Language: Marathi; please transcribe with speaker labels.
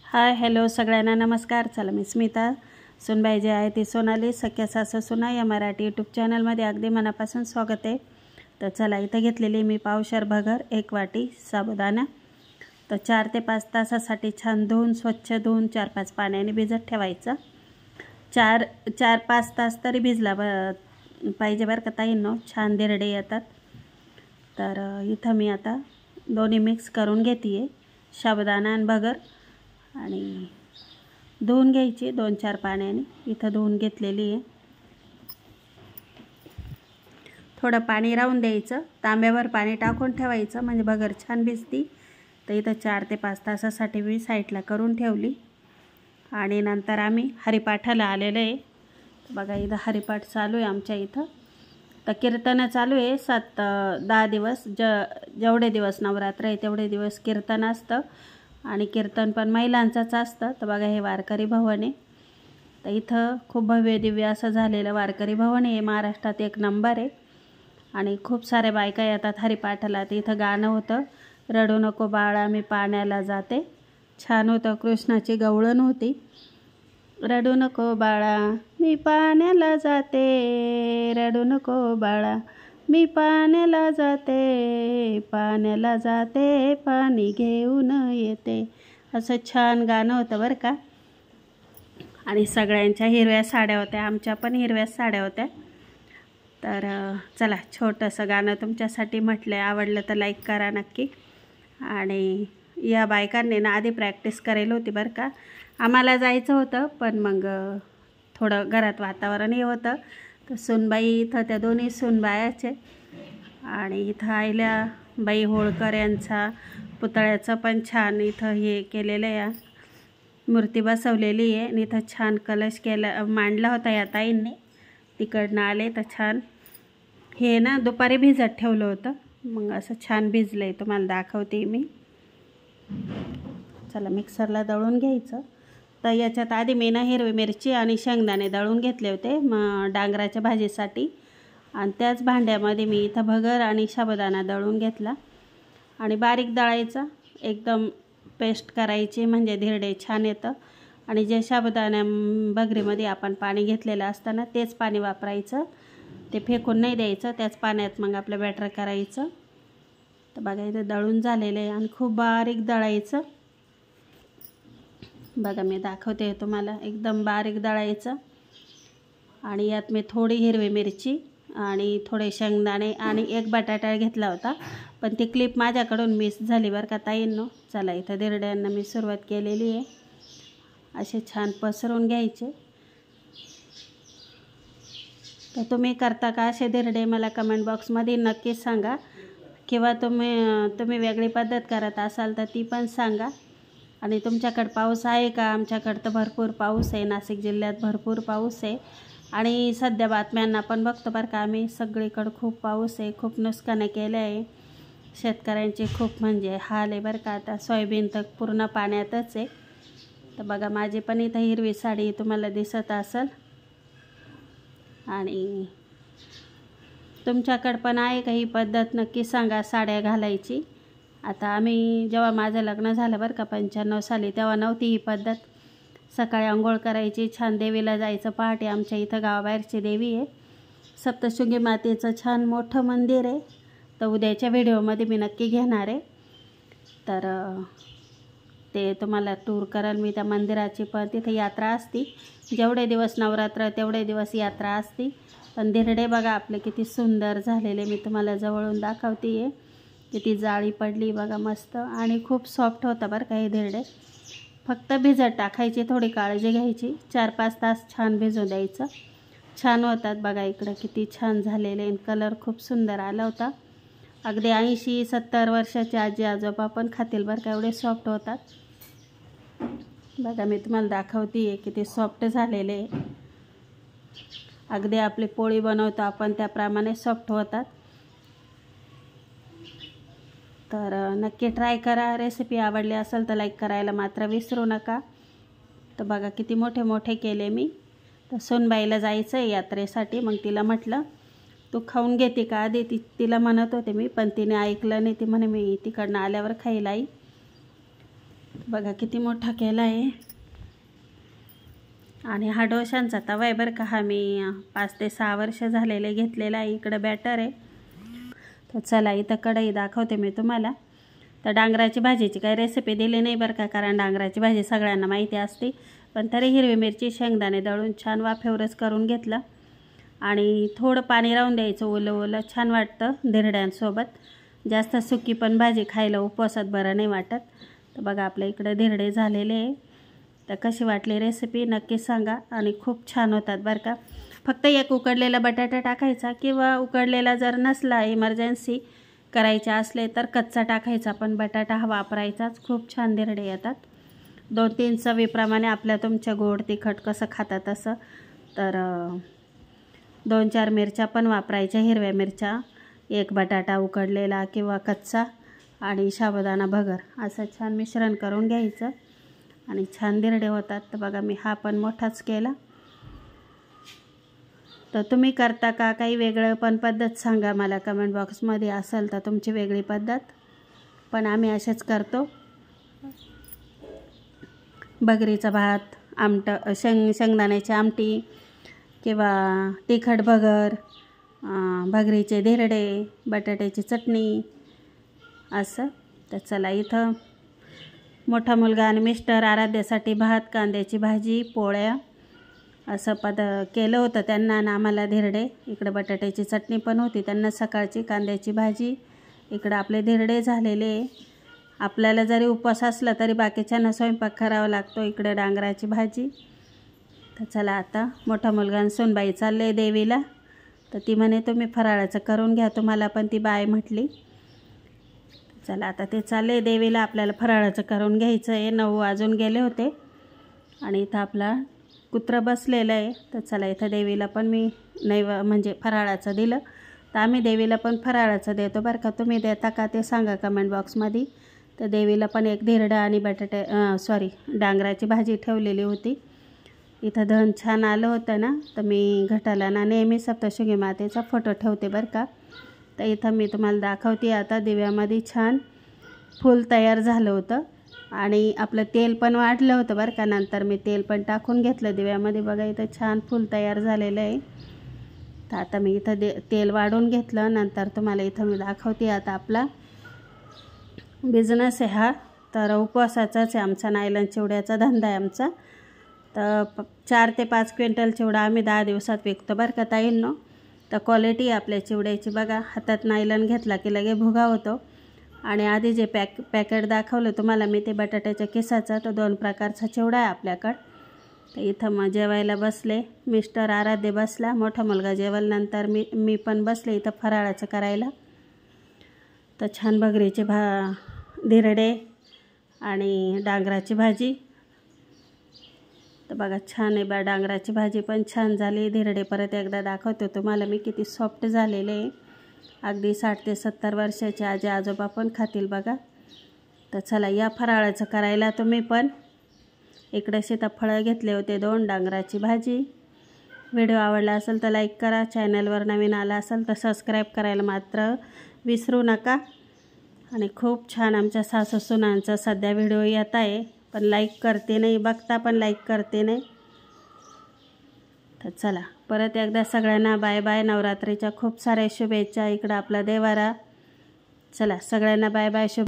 Speaker 1: हाय हॅलो सगळ्यांना नमस्कार। चला मी स्मिता, सुनबाई जे आहे ती सोनाली, सख्या सासू सुना या मराठी यूट्यूब चॅनलमध्ये अगदी मनापासून स्वागत आहे। तर चला इथं घेतलेली मी पावशर भगर, 1 वाटी साबुदाणा। तर 4 ते 5 तासासाठी छान धुवून स्वच्छ धुवून 4-5 पाण्याने भिजत ठेवायचं। 4-5 तास तरी भिजला पाहिजे बरं का ताईंनो, छान धिरडे येतात। तर इथं मी आता दोन्ही मिक्स करून घेते, साबुदाणा आणि भगर, आणि धुवून घ्यायची 2-4 पाण्याने। इथं धुवून घेतलेली आहे। थोडं पाणी राहून द्यायचं, तांब्यावर पाणी टाकून ठेवायचं म्हणजे भगर छान भिजती। तर इथं 4 ते 5 तासासाठी मी साईडला करून ठेवली। आणि नंतर आम्ही हरिपाठाला आलेलो आहे। बघा इथं हरिपाठ चालू आहे आमच्या इथं। तर कीर्तन चालू आहे 7-10 दिवस, जेवढे दिवस नवरात्र आहे तेवढे दिवस कीर्तन असतं। आणि कीर्तन पण महिलांचंच असतं। तर बघा हे वारकरी भवन आहे। तर इथं खूप भव्य दिव्य असं झालेलं वारकरी भवन आहे, महाराष्ट्रात 1 नंबर आहे। आणि खूप साऱ्या बायका येतात हरिपाठाला। तर इथं गाणं होतं, रडू नको बाळा मी पाण्याला जाते, छान होतं, कृष्णाची गवळण होती। रडू नको बाळा मी पाण्याला जाते, रडू नको बाळा मी पाण्याला जाते, पाण्याला जाते पाणी घेऊन येते, असं छान गाणं होतं बरं का। आणि सगळ्यांच्या हिरव्या साड्या होत्या, आमच्या पण हिरव्या साड्या होत्या। तर चला छोटंसं गाणं तुमच्यासाठी म्हटलं, आवडलं तर लाईक करा नक्की। आणि या बायकांनी ना आधी प्रॅक्टिस करायला होती बरं का। आम्हाला जायचं होतं पण मग थोडं घरात वातावरण हे होतं। तर सुनबाई इथं त्या दोन्ही सुनबायाचे, आणि इथं आयल्या बाई होळकर यांचा पुतळ्याचं पण छान इथं हे केलेलं आहे, मूर्ती बसवलेली आहे। आणि इथं छान कलश मांडला होता या ताईंनी, तिकडनं आले तर छान हे ना दुपारी भिजत ठेवलं होतं, मग असं छान भिजलं आहे, तुम्हाला दाखवते मी। चला मिक्सरला दळून घ्यायचं। तर याच्यात आधी मी ना हिरवी मिरची आणि शेंगदाणे दळून घेतले होते डांगराच्या भाजीसाठी। आणि त्याच भांड्यामध्ये मी इथं भगर आणि साबुदाणा दळून घेतला। आणि बारीक दळायचा, एकदम पेस्ट करायची म्हणजे धिरडे छान येतं। आणि जे साबुदाणा भगरीमध्ये आपण पाणी घेतलेलं असतं ना तेच पाणी वापरायचं, ते फेकून नाही द्यायचं, त्याच पाण्यात मग आपलं बॅटर करायचं। तर बघा इथं दळून झालेलं आहे आणि खूप बारीक दळायचं। बघा मी दाखवते तुम्हाला, एकदम बारीक दळायचं। आणि यात मी थोडी हिरवी मिरची आणि थोडे शेंगदाणे आणि 1 बटाटा घेतला होता, पण ती क्लिप माझ्याकडून मिस झाली बरं का ताईंनो। चला इथं धिरड्यांना मी सुरुवात केलेली आहे, असे छान पसरून घ्यायचे। तर तुम्ही करता का असे धिरडे, मला कमेंट बॉक्समध्ये नक्कीच सांगा, किंवा तुम्ही वेगळी पद्धत करत असाल तर ती पण सांगा। आणि तुमच्याकडे पाऊस आहे का? आमच्याकडं तर भरपूर पाऊस आहे, नाशिक जिल्ह्यात भरपूर पाऊस आहे। आणि सध्या बातम्यांना पण बघतो बरं का आम्ही, सगळीकडं खूप पाऊस आहे, खूप नुकसानं केलं आहे, शेतकऱ्यांचे खूप म्हणजे हाल आहे बरं का। आता सोयाबीन तर पूर्ण पाण्यातच आहे। तर बघा माझी पण इथं हिरवी साडी तुम्हाला दिसत असेल। आणि तुमच्याकडं पण आहे का ही पद्धत, नक्की सांगा साड्या घालायची। आता आम्ही जेव्हा माझं लग्न झालं बरं का 95 साली, तेव्हा नव्हती ही पद्धत। सकाळी आंघोळ करायची, छान देवीला जायचं पहाटे, आमच्या इथं गावाबाहेरची देवी आहे, सप्तशृंगी मातेचं छान मोठं मंदिर आहे। तर उद्याच्या व्हिडिओमध्ये मी नक्की घेणार आहे, तर ते तुम्हाला टूर कराल मी त्या मंदिराची। पण तिथे यात्रा असती, जेवढे दिवस नवरात्र तेवढे दिवस यात्रा असती। पण धिरडे बघा आपले किती सुंदर झालेले, मी तुम्हाला जवळून दाखवते आहे, किती जाळी पडली बघा मस्त। आणि खूप सॉफ्ट होतं बरं का हे धिरडे, फक्त भिजत टाकायची, थोडी काळजी घ्यायची, 4-5 तास छान भिजू द्यायचं, छान होतात। बघा इकडं किती छान झालेले, कलर खूप सुंदर आला होता। अगदी 80-70 वर्षाचे आजी आजोबा पण खातील बरं का, एवढे सॉफ्ट होतात। बघा मी तुम्हाला दाखवते आहे किती सॉफ्ट झालेले, अगदी आपली पोळी बनवतो आपण त्याप्रमाणे सॉफ्ट होतात। तर नक्की ट्राय करा, रेसिपी आवडली असेल तर लाईक करायला मात्र विसरू नका। तर बघा किती मोठे मोठे केले मी। तर सुनबाईला जायचं आहे यात्रेसाठी, मग तिला म्हटलं तू खाऊन घेते का आधी, तिला म्हणत होते मी, पण तिने ऐकलं नाही, ती म्हणे मी तिकडनं आल्यावर खाईल आई। बघा किती मोठा केला आहे आणि हा डोशांचा तवा आहे बरं का. हा मी 5 ते 6 वर्ष झालेले घेतलेला आहे. इकडं बॅटर आहे. तर चला इथं कढई दाखवते मी तुम्हाला. तर डांगराची भाजीची काही रेसिपी दिली नाही बरं का, कारण डांगराची भाजी सगळ्यांना माहिती असते. पण तरी हिरवी मिरची शेंगदाणे दळून छान वाफेवरच करून घेतलं आणि थोडं पाणी राहून द्यायचं. ओलं ओलं छान वाटतं धिरड्यांसोबत. जास्त सुकी पण भाजी खायला उपवासात बरं नाही वाटत. तर बघा आपल्या इकडे धिरडे झालेले आहे. तर कशी वाटली रेसिपी नक्की सांगा आणि खूप छान होतात बरं का. फक्त एक उकडलेला बटाटा टाकायचा किंवा उकडलेला जर नसला इमर्जन्सी करायचे असले तर कच्चा टाकायचा, पण बटाटा हा वापरायचाच. खूप छान धिरडे येतात. 2-3 चवीप्रमाणे आपल्या तुमच्या गोड तिखट कसं खाता तसं. तर 2-4 मिरच्या पण वापरायच्या, हिरव्या मिरच्या, एक बटाटा उकडलेला किंवा कच्चा आणि साबुदाणा भगर असं छान मिश्रण करून घ्यायचं आणि छान धिरडे होतात. तर बघा मी हा पण मोठाच केला. तर तुम्ही करता का काही वेगळं पण पद्धत सांगा मला कमेंट बॉक्समध्ये. असेल तर तुमची वेगळी पद्धत, पण आम्ही असेच करतो. भगरीचा भात, शेंगदाण्याची आमटी किंवा तिखट भगर, भगरीचे धिरडे, बटाट्याची चटणी असं. तर चला इथं मोठा मुलगा आणि मिस्टर आराध्यासाठी भात, कांद्याची भाजी, पोळ्या असं केलं होतं त्यांना आणि आम्हाला धिरडे. इकडे बटाट्याची चटणी पण होती त्यांना सकाळची, कांद्याची भाजी. इकडं आपले धिरडे झालेले. आपल्याला जरी उपवास असला तरी बाकीच्यांना स्वयंपाक करावा लागतो. इकडे डांगराची भाजी. तर चला आता मोठा मुलगा आणि सोनबाई चालले देवीला. तर ती म्हणे तुम्ही फराळाचं करून घ्या, तुम्हाला पण ती बाय म्हटली. चला आता ते चालले देवीला. आपल्याला फराळाचं करून घ्यायचं आहे. 9 वाजून गेले होते आणि इथं आपला कुत्रं बसलेलं आहे. तर चला इथं देवीला पण मी म्हणजे फराळाचं दिलं. तर आम्ही देवीला पण फराळाचं देतो बरं का. तुम्ही देता का ते सांगा कमेंट बॉक्समध्ये. तर देवीला पण एक धिरडा आणि डांगराची भाजी ठेवलेली होती. इथं धन छान आलं होतं ना, तर मी घटाला ना नेहमी सप्तशृंगी मातेचा फोटो ठेवते बरं का. तर इथं मी तुम्हाला दाखवते. आता दिव्यामध्ये छान फूल तयार झालं होतं आणि आपलं तेल पण वाढलं होतं बरं का. नंतर मी तेल पण टाकून घेतलं दिव्यामध्ये. बघा इथं छान फूल तयार झालेलं आहे. तर आता मी इथं तेल वाढून घेतलं. नंतर तुम्हाला इथं मी दाखवते. आता आपला बिझनेस आहे हा. तर उपवासाचाच आहे आमचा. नायलन चिवड्याचा धंदा आहे आमचा. तर 4 ते 5 क्विंटल चिवडा आम्ही 10 दिवसात विकतो बरं का ताईंनो. तर क्वालिटी आपल्या चिवड्याची बघा. हातात नायलन घेतला की लगे भुगा होतो. आणि आधी जे पॅकेट दाखवलं तुम्हाला मी ते बटाट्याच्या किसाचं, तर 2 प्रकारचा चिवडा आहे आपल्याकडं. तर इथं मग जेवायला बसले. मिस्टर आराध्य बसला, मोठा मुलगा जेवल. नंतर मी पण बसले इथं फराळाचं करायला. तर छान भगरीचे धिरडे आणि डांगराची भाजी. तर बघा छान आहे डांगराची भाजी पण छान झाली. धिरडे परत एकदा दाखवतो तुम्हाला मी किती सॉफ्ट झालेले आहे. अगदी 60 ते 70 वर्षाचे आजी आजोबा पण खातील बघा. तर चला या फराळाचं करायला तुम्ही पण. इकडे सीताफळं घेतले होते 2, डांगराची भाजी. व्हिडिओ आवडला असेल तर लाईक करा. चॅनलवर नवीन आला असेल तर सबस्क्राईब करायला मात्र विसरू नका. आणि खूप छान आमच्या सासू सुनांचा सध्या व्हिडिओ येत आहे, पण लाईक करते नाही, बघता पण लाईक करते नाही. तर चला परत एकदा सगळ्यांना बाय बाय. नवरात्रीच्या खूप साऱ्या शुभेच्छा. इकडं आपला देवारा. चला सगळ्यांना बाय बाय, शुभ